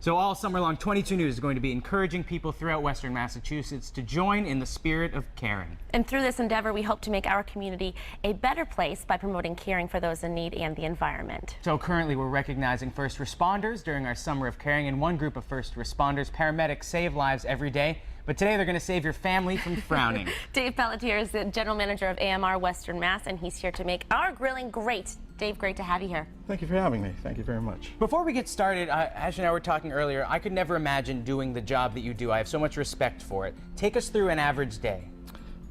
So all summer long, 22 News is going to be encouraging people throughout Western Massachusetts to join in the spirit of caring. And through this endeavor, we hope to make our community a better place by promoting caring for those in need and the environment. So currently we're recognizing first responders during our Summer of Caring, and one group of first responders, paramedics, save lives every day. But today they're going to save your family from frowning. Dave Pelletier is the general manager of AMR Western Mass, and he's here to make our grilling great. Dave, great to have you here. Thank you for having me. Thank you very much. Before we get started, Ash and I were talking earlier, I could never imagine doing the job that you do. I have so much respect for it. Take us through an average day.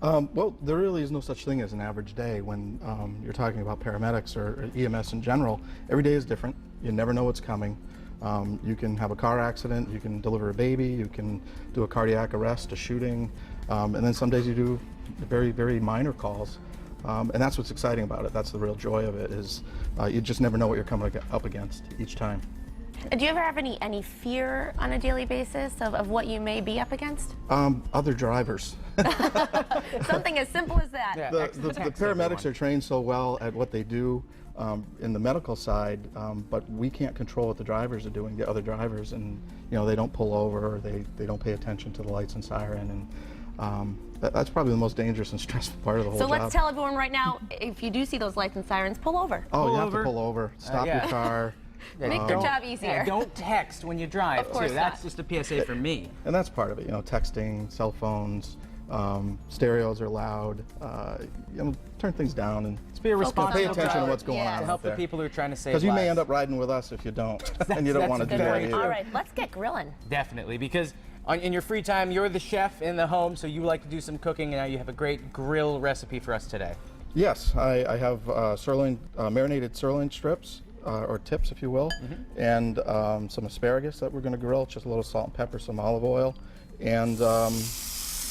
Well, there really is no such thing as an average day when you're talking about paramedics or EMS in general. Every day is different. You never know what's coming. You can have a car accident, you can deliver a baby, you can do a cardiac arrest, a shooting, and then some days you do very, very minor calls. And that's what's exciting about it. That's the real joy of it, is you just never know what you're coming up against each time. Do you ever have any fear on a daily basis of what you may be up against? Other drivers. Something as simple as that. Yeah. The paramedics are trained so well at what they do in the medical side, but we can't control what the drivers are doing, the other drivers, and they don't pull over, or they don't pay attention to the lights and siren, and that's probably the most dangerous and stressful part of the whole job. So let's tell everyone right now, if you do see those lights and sirens, pull over. Oh, you have to pull over, stop your car. Make their job easier. Yeah, don't text when you drive, Of course too. That's not. just a PSA for me. And that's part of it, texting, cell phones, stereos are loud, turn things down and Let's be a responsible pay attention to driver. what's going on to help out there. the people who are trying to save Because you may lives. end up riding with us if you don't, and you don't want to do that either. All right, let's get grilling. Definitely, because in your free time, you're the chef in the home, so you like to do some cooking, and now you have a great grill recipe for us today. Yes, I have marinated sirloin strips, or tips, if you will, and some asparagus that we're going to grill, just a little salt and pepper, some olive oil, and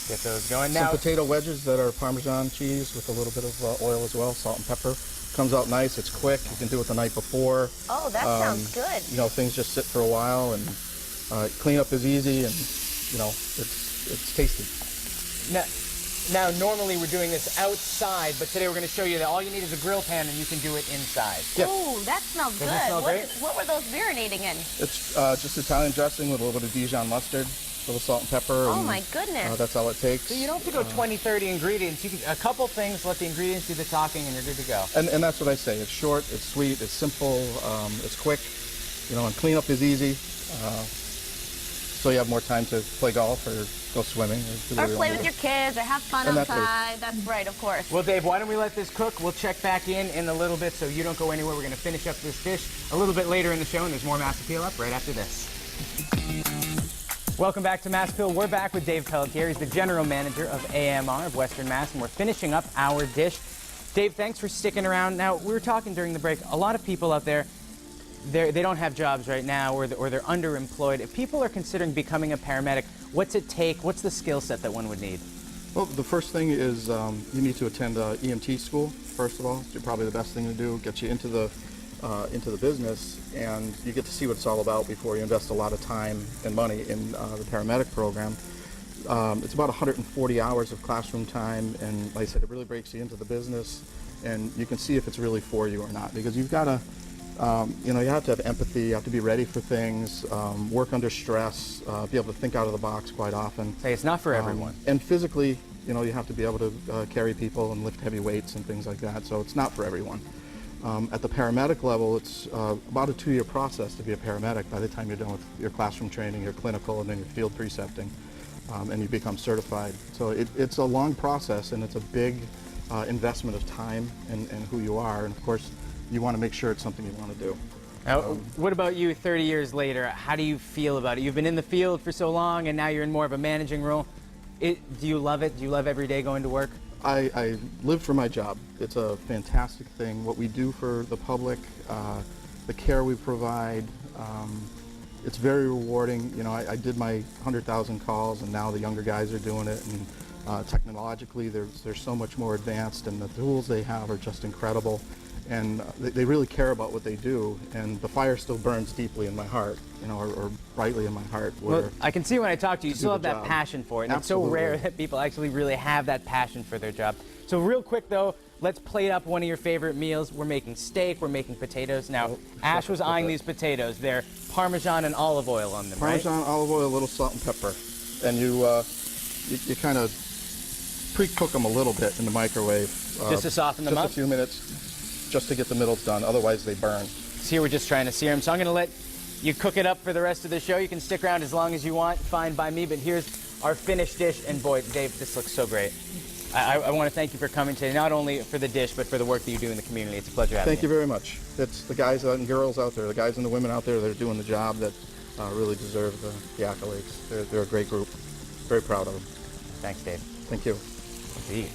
Get those going some now. potato wedges that are Parmesan cheese with a little bit of oil as well, salt and pepper. Comes out nice, it's quick, you can do it the night before. Oh, that sounds good. Things just sit for a while, and cleanup is easy, and it's tasty. Now, normally we're doing this outside, but today we're going to show you that all you need is a grill pan and you can do it inside. Yeah. Ooh, that smells good. Doesn't it smell great? What were those marinating in? It's just Italian dressing with a little bit of Dijon mustard, a little salt and pepper. Oh and, my goodness. that's all it takes. So you don't have to go 20, 30 ingredients. You can, a couple things, let the ingredients do the talking, and you're good to go. And that's what I say. It's short, it's sweet, it's simple, it's quick, and cleanup is easy. So you have more time to play golf or go swimming. Or play with your kids, or have fun And that's outside. That's right, of course. Well, Dave, why don't we let this cook? We'll check back in a little bit, so you don't go anywhere. We're going to finish up this dish a little bit later in the show, and there's more Mass Appeal up right after this. Welcome back to Mass Appeal. We're back with Dave Pelletier. He's the general manager of AMR of Western Mass, and we're finishing up our dish. Dave, thanks for sticking around. Now, we were talking during the break. A lot of people out there, they don't have jobs right now, or they're underemployed. If people are considering becoming a paramedic, what's it take? What's the skill set that one would need? Well, the first thing is you need to attend EMT school, first of all. It's probably the best thing to do, get you into the business, and you get to see what it's all about before you invest a lot of time and money in the paramedic program. It's about 140 hours of classroom time, and like I said, it really breaks you into the business, and you can see if it's really for you or not, because you've got to you have to have empathy, you have to be ready for things, work under stress, be able to think out of the box quite often. Hey, it's not for everyone. And physically, you have to be able to carry people and lift heavy weights and things like that, so it's not for everyone. At the paramedic level, it's about a 2-year process to be a paramedic by the time you're done with your classroom training, your clinical, and then your field precepting, and you become certified. So it's a long process, and it's a big investment of time and who you are, and of course, you want to make sure it's something you want to do. Now, what about you 30 years later? How do you feel about it? You've been in the field for so long, and now you're in more of a managing role. Do you love it? Do you love every day going to work? I live for my job. It's a fantastic thing. What we do for the public, the care we provide, it's very rewarding. I did my 100,000 calls, and now the younger guys are doing it, and technologically they're so much more advanced, and the tools they have are just incredible. And they really care about what they do, and the fire still burns deeply in my heart, or brightly in my heart. Well, I can see when I talk to you, you still have that job. passion for it, and Absolutely. it's so rare that people actually really have that passion for their job. So real quick though, let's plate up one of your favorite meals. We're making steak, we're making potatoes. Now, Ash was eyeing these potatoes. They're Parmesan and olive oil on them, right? Parmesan, olive oil, a little salt and pepper. And you kind of pre-cook them a little bit in the microwave. Just to soften them up? Just a few minutes, just to get the middles done. Otherwise, they burn. So here we're just trying to sear them. So I'm going to let you cook it up for the rest of the show. You can stick around as long as you want, fine by me. But here's our finished dish. And boy, Dave, this looks so great. I want to thank you for coming today, not only for the dish, but for the work that you do in the community. It's a pleasure having you. Thank you very much. It's the guys and girls out there, the guys and the women out there that are doing the job that really deserve the accolades. They're a great group. Very proud of them. Thanks, Dave. Thank you. Indeed.